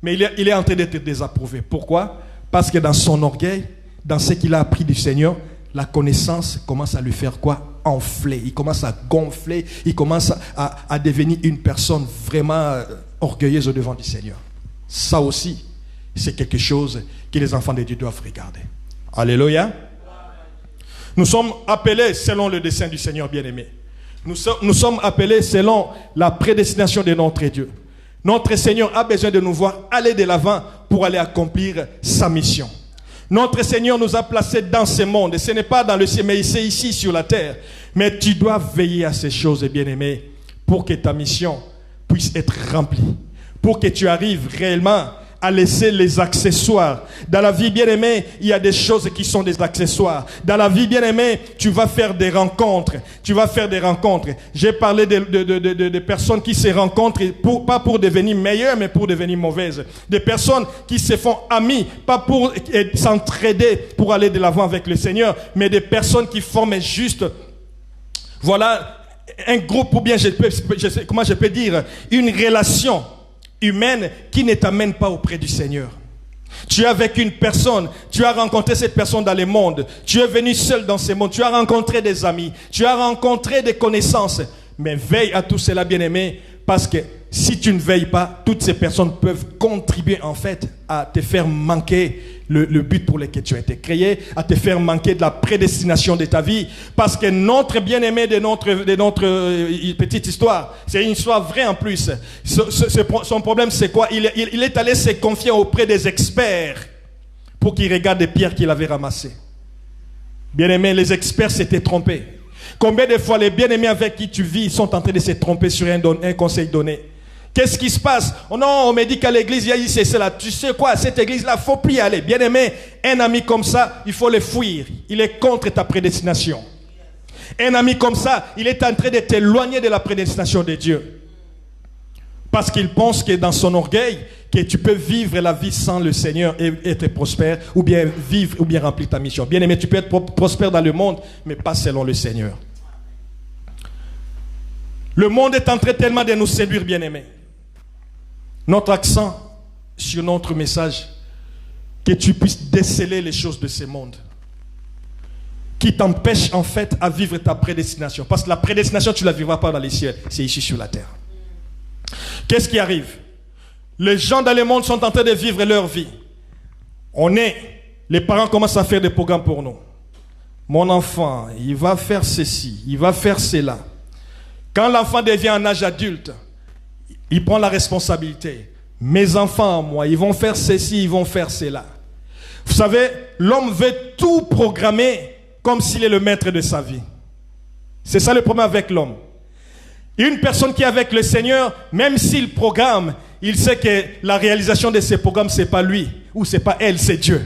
S1: Mais il est en train d'être désapprouvé. Pourquoi? Parce que dans son orgueil, dans ce qu'il a appris du Seigneur, la connaissance commence à lui faire quoi? Enfler. Il commence à gonfler. Il commence à devenir une personne vraiment orgueilleuse au devant du Seigneur. Ça aussi, c'est quelque chose que les enfants de Dieu doivent regarder. Alléluia. Nous sommes appelés selon le dessein du Seigneur bien-aimé. Nous sommes appelés selon la prédestination de notre Dieu. Notre Seigneur a besoin de nous voir aller de l'avant pour aller accomplir sa mission. Notre Seigneur nous a placés dans ce monde. Et ce n'est pas dans le ciel, mais c'est ici sur la terre. Mais tu dois veiller à ces choses, bien-aimé, pour que ta mission puisse être remplie. Pour que tu arrives réellement à laisser les accessoires. Dans la vie, bien-aimé, il y a des choses qui sont des accessoires. Dans la vie, bien-aimé, tu vas faire des rencontres. J'ai parlé de personnes qui se rencontrent, pas pour devenir meilleures, mais pour devenir mauvaises. Des personnes qui se font amies, pas pour s'entraider, pour aller de l'avant avec le Seigneur, mais des personnes qui forment juste, voilà, un groupe, ou bien, comment je peux dire, une relation humaine qui ne t'amène pas auprès du Seigneur. Tu es avec une personne, tu as rencontré cette personne dans le monde, tu es venu seul dans ce monde, tu as rencontré des amis, tu as rencontré des connaissances, mais veille à tout cela, bien-aimé, parce que si tu ne veilles pas, toutes ces personnes peuvent contribuer en fait à te faire manquer le but pour lequel tu as été créé, à te faire manquer de la prédestination de ta vie. Parce que notre bien-aimé de notre petite histoire, c'est une histoire vraie en plus. Son problème c'est quoi? Il est allé se confier auprès des experts pour qu'ils regardent les pierres qu'il avait ramassées. Bien-aimé, les experts s'étaient trompés. Combien de fois les bien-aimés avec qui tu vis sont en train de se tromper sur un conseil donné? Qu'est-ce qui se passe? Oh non, on me dit qu'à l'église, il y a eu cela. Tu sais quoi, cette église-là, il ne faut plus y aller. Bien-aimé, un ami comme ça, il faut le fuir. Il est contre ta prédestination. Un ami comme ça, il est en train de t'éloigner de la prédestination de Dieu. Parce qu'il pense que dans son orgueil, que tu peux vivre la vie sans le Seigneur et être prospère, ou bien vivre, ou bien remplir ta mission. Bien-aimé, tu peux être prospère dans le monde, mais pas selon le Seigneur. Le monde est en train tellement de nous séduire, bien-aimé. Notre accent sur notre message, que tu puisses déceler les choses de ce monde, qui t'empêchent en fait à vivre ta prédestination. Parce que la prédestination, tu ne la vivras pas dans les cieux, c'est ici sur la terre. Qu'est-ce qui arrive? Les gens dans le monde sont en train de vivre leur vie. Les parents commencent à faire des programmes pour nous. Mon enfant, il va faire ceci, il va faire cela. Quand l'enfant devient un âge adulte, il prend la responsabilité. Mes enfants, moi, ils vont faire ceci, ils vont faire cela. Vous savez, l'homme veut tout programmer comme s'il est le maître de sa vie. C'est ça le problème avec l'homme. Une personne qui est avec le Seigneur, même s'il programme, il sait que la réalisation de ses programmes, ce n'est pas lui, ou ce n'est pas elle, c'est Dieu.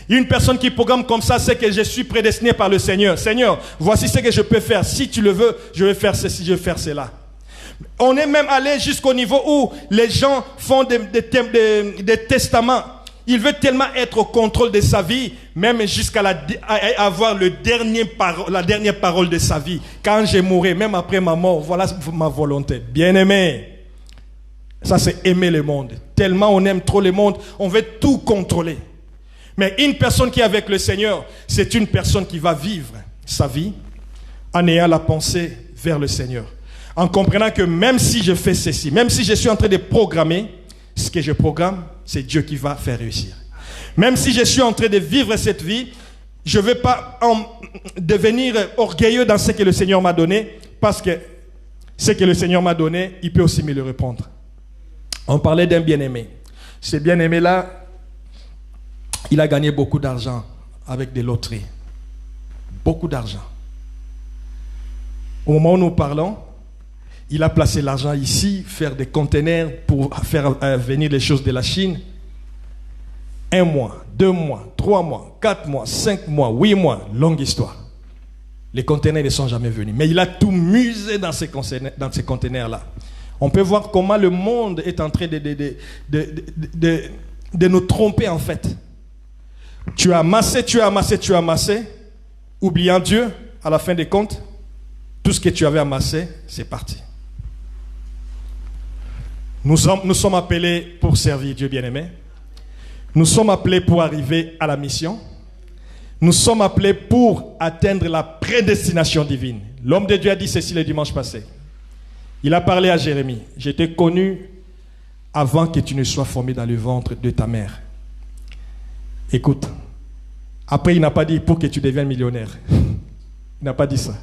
S1: Une personne qui programme comme ça, c'est que je suis prédestiné par le Seigneur. Seigneur, voici ce que je peux faire. Si tu le veux, je vais faire ceci, je vais faire cela. On est même allé jusqu'au niveau où les gens font des testaments. Il veut tellement être au contrôle de sa vie, même jusqu'à avoir la dernière parole de sa vie. Quand je mourrai, même après ma mort, voilà ma volonté. Bien-aimé, ça c'est aimer le monde. Tellement on aime trop le monde, on veut tout contrôler. Mais une personne qui est avec le Seigneur, c'est une personne qui va vivre sa vie en ayant la pensée vers le Seigneur. En comprenant que même si je fais ceci, même si je suis en train de programmer, ce que je programme, c'est Dieu qui va faire réussir. Même si je suis en train de vivre cette vie, je ne vais pas devenir orgueilleux dans ce que le Seigneur m'a donné, parce que ce que le Seigneur m'a donné, il peut aussi me le reprendre. On parlait d'un bien-aimé. Ce bien-aimé-là, il a gagné beaucoup d'argent avec des loteries. Beaucoup d'argent. Au moment où nous parlons, il a placé l'argent ici, faire des containers pour faire venir les choses de la Chine. 1 mois, 2 mois, 3 mois, 4 mois, 5 mois, 8 mois, longue histoire. Les conteneurs ne sont jamais venus. Mais il a tout musé dans ces conteneurs-là. On peut voir comment le monde est en train de nous tromper en fait. Tu as amassé, oubliant Dieu, à la fin des comptes, tout ce que tu avais amassé, c'est parti. Nous sommes appelés pour servir Dieu bien-aimé. Nous sommes appelés pour arriver à la mission. Nous sommes appelés pour atteindre la prédestination divine. L'homme de Dieu a dit ceci le dimanche passé. Il a parlé à Jérémie. Je t'ai connu avant que tu ne sois formé dans le ventre de ta mère. Écoute. Après, il n'a pas dit pour que tu deviennes millionnaire. Il n'a pas dit ça.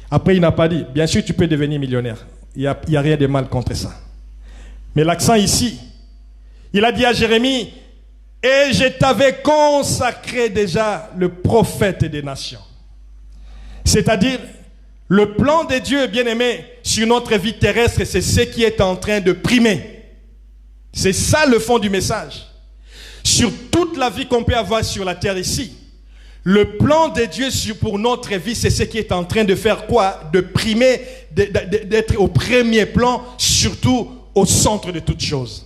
S1: Après, il n'a pas dit, bien sûr, tu peux devenir millionnaire. Il n'y a rien de mal contre ça. Mais l'accent ici, il a dit à Jérémie, et je t'avais consacré déjà le prophète des nations. C'est-à-dire, le plan de Dieu, bien-aimé, sur notre vie terrestre, c'est ce qui est en train de primer. C'est ça le fond du message. Sur toute la vie qu'on peut avoir sur la terre ici, le plan de Dieu pour notre vie, c'est ce qui est en train de faire quoi? De primer, d'être au premier plan, surtout au centre de toutes choses.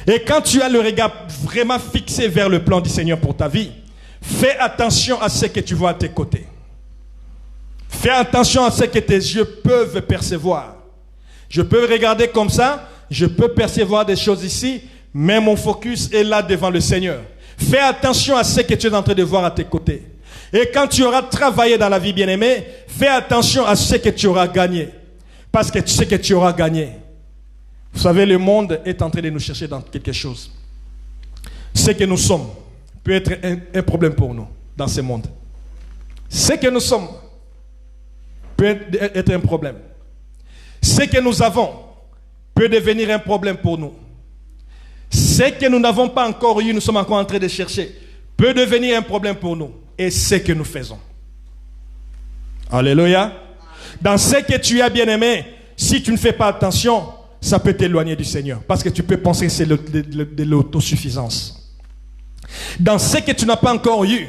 S1: Et quand tu as le regard vraiment fixé vers le plan du Seigneur pour ta vie, fais attention à ce que tu vois à tes côtés. Fais attention à ce que tes yeux peuvent percevoir. Je peux regarder comme ça, je peux percevoir des choses ici, mais mon focus est là devant le Seigneur. Fais attention à ce que tu es en train de voir à tes côtés. Et quand tu auras travaillé dans la vie bien-aimée, fais attention à ce que tu auras gagné. Parce que tu sais que tu auras gagné. Vous savez, le monde est en train de nous chercher dans quelque chose. Ce que nous sommes peut être un problème pour nous dans ce monde. Ce que nous sommes peut être un problème. Ce que nous avons peut devenir un problème pour nous. Ce que nous n'avons pas encore eu, nous sommes encore en train de chercher, peut devenir un problème pour nous. Et ce que nous faisons. Alléluia. Dans ce que tu as bien aimé, si tu ne fais pas attention, ça peut t'éloigner du Seigneur. Parce que tu peux penser que c'est de l'autosuffisance. Dans ce que tu n'as pas encore eu,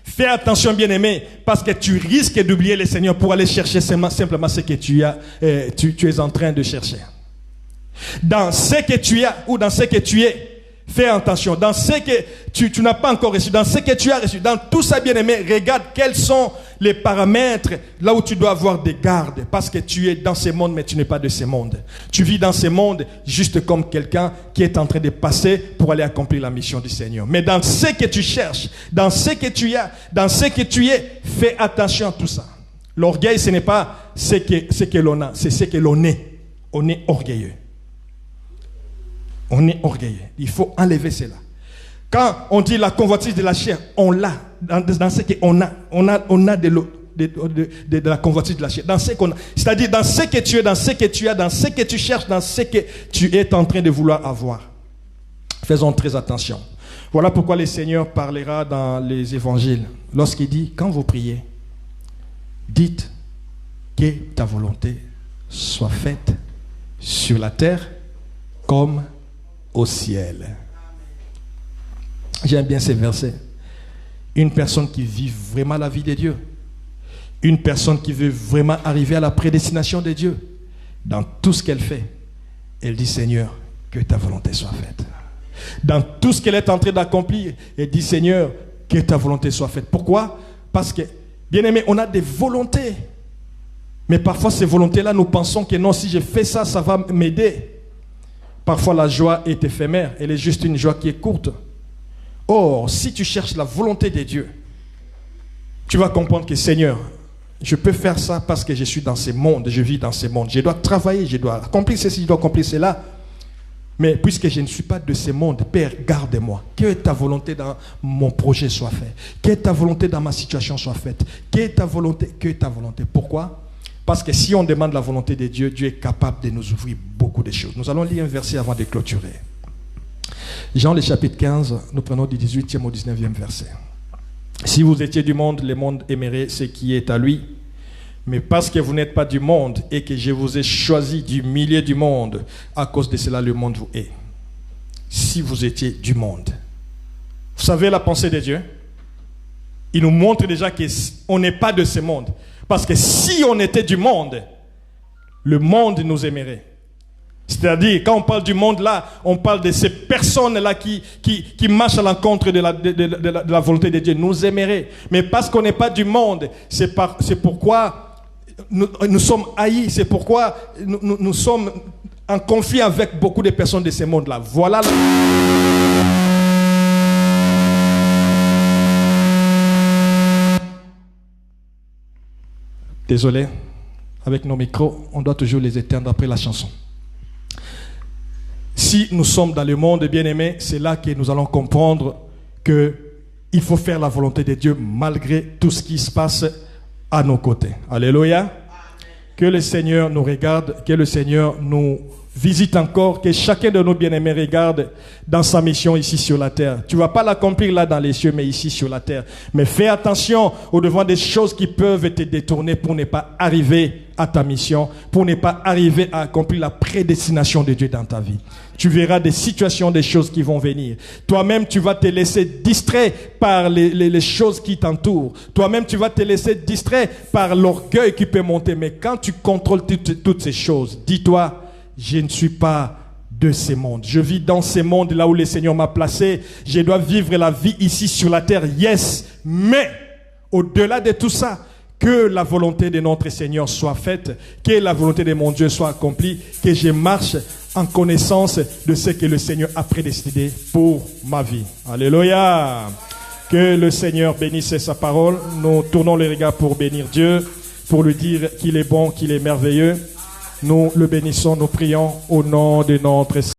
S1: fais attention bien aimé, parce que tu risques d'oublier le Seigneur pour aller chercher simplement ce que tu es en train de chercher. Dans ce que tu as ou dans ce que tu es, fais attention. Dans ce que tu n'as pas encore reçu, dans ce que tu as reçu, dans tout ça bien aimé, regarde quels sont les paramètres là où tu dois avoir des gardes. Parce que tu es dans ce monde, mais tu n'es pas de ce monde. Tu vis dans ce monde juste comme quelqu'un qui est en train de passer pour aller accomplir la mission du Seigneur. Mais dans ce que tu cherches, dans ce que tu as, dans ce que tu es, fais attention à tout ça. L'orgueil, ce n'est pas ce que l'on a, c'est ce que l'on est. On est orgueilleux. On est orgueilleux. Il faut enlever cela. Quand on dit la convoitise de la chair, on l'a. Dans ce qu'on a. On a de la convoitise de la chair. Dans ce qu'on a. C'est-à-dire dans ce que tu es, dans ce que tu as, dans ce que tu cherches, dans ce que tu es en train de vouloir avoir. Faisons très attention. Voilà pourquoi le Seigneur parlera dans les évangiles. Lorsqu'il dit, quand vous priez, dites que ta volonté soit faite sur la terre comme au ciel. J'aime bien ces versets. Une personne qui vit vraiment la vie de Dieu, une personne qui veut vraiment arriver à la prédestination de Dieu, dans tout ce qu'elle fait, elle dit Seigneur, que ta volonté soit faite. Dans tout ce qu'elle est en train d'accomplir, elle dit Seigneur, que ta volonté soit faite. Pourquoi? Parce que, bien aimé, on a des volontés. Mais parfois ces volontés-là, nous pensons que non, si je fais ça, ça va m'aider. Parfois la joie est éphémère, elle est juste une joie qui est courte. Or, si tu cherches la volonté de Dieu, tu vas comprendre que Seigneur, je peux faire ça parce que je suis dans ce monde, je vis dans ce monde. Je dois travailler, je dois accomplir ceci, je dois accomplir cela. Mais puisque je ne suis pas de ce monde, Père, garde-moi. Que ta volonté dans mon projet soit faite. Que ta volonté dans ma situation soit faite. Que ta volonté. Pourquoi ? Parce que si on demande la volonté de Dieu, Dieu est capable de nous ouvrir beaucoup de choses. Nous allons lire un verset avant de clôturer. Jean le chapitre 15, nous prenons du 18e au 19e verset. Si vous étiez du monde, le monde aimerait ce qui est à lui. Mais parce que vous n'êtes pas du monde et que je vous ai choisi du milieu du monde, à cause de cela, le monde vous hait. Si vous étiez du monde.
S2: Vous savez la pensée de Dieu? Il nous montre déjà qu'on n'est pas de ce monde. Parce que si on était du monde, le monde nous aimerait. C'est-à-dire, quand on parle du monde là, on parle de ces personnes-là qui marchent à l'encontre de la volonté de Dieu, nous aimeraient. Mais parce qu'on n'est pas du monde, c'est pourquoi nous sommes haïs, c'est pourquoi nous sommes en conflit avec beaucoup de personnes de ce monde-là. Voilà. Désolé, avec nos micros, on doit toujours les éteindre après la chanson. Si nous sommes dans le monde, bien-aimés, c'est là que nous allons comprendre qu'il faut faire la volonté de Dieu malgré tout ce qui se passe à nos côtés. Alléluia. Que le Seigneur nous regarde, que le Seigneur nous visite encore, que chacun de nos bien-aimés regarde dans sa mission ici sur la terre. Tu ne vas pas l'accomplir là dans les cieux, mais ici sur la terre. Mais fais attention au-devant des choses qui peuvent te détourner pour ne pas arriver à ta mission, pour ne pas arriver à accomplir la prédestination de Dieu dans ta vie. Tu verras des situations, des choses qui vont venir. Toi-même, tu vas te laisser distraire par les choses qui t'entourent. Toi-même, tu vas te laisser distraire par l'orgueil qui peut monter. Mais quand tu contrôles toutes ces choses, dis-toi, je ne suis pas de ce monde. Je vis dans ce monde là où le Seigneur m'a placé. Je dois vivre la vie ici sur la terre, yes. Mais au-delà de tout ça, que la volonté de notre Seigneur soit faite, que la volonté de mon Dieu soit accomplie, que je marche en connaissance de ce que le Seigneur a prédestiné pour ma vie. Alléluia. Que le Seigneur bénisse sa parole. Nous tournons les regards pour bénir Dieu, pour lui dire qu'il est bon, qu'il est merveilleux. Nous le bénissons, nous prions au nom de notre Seigneur.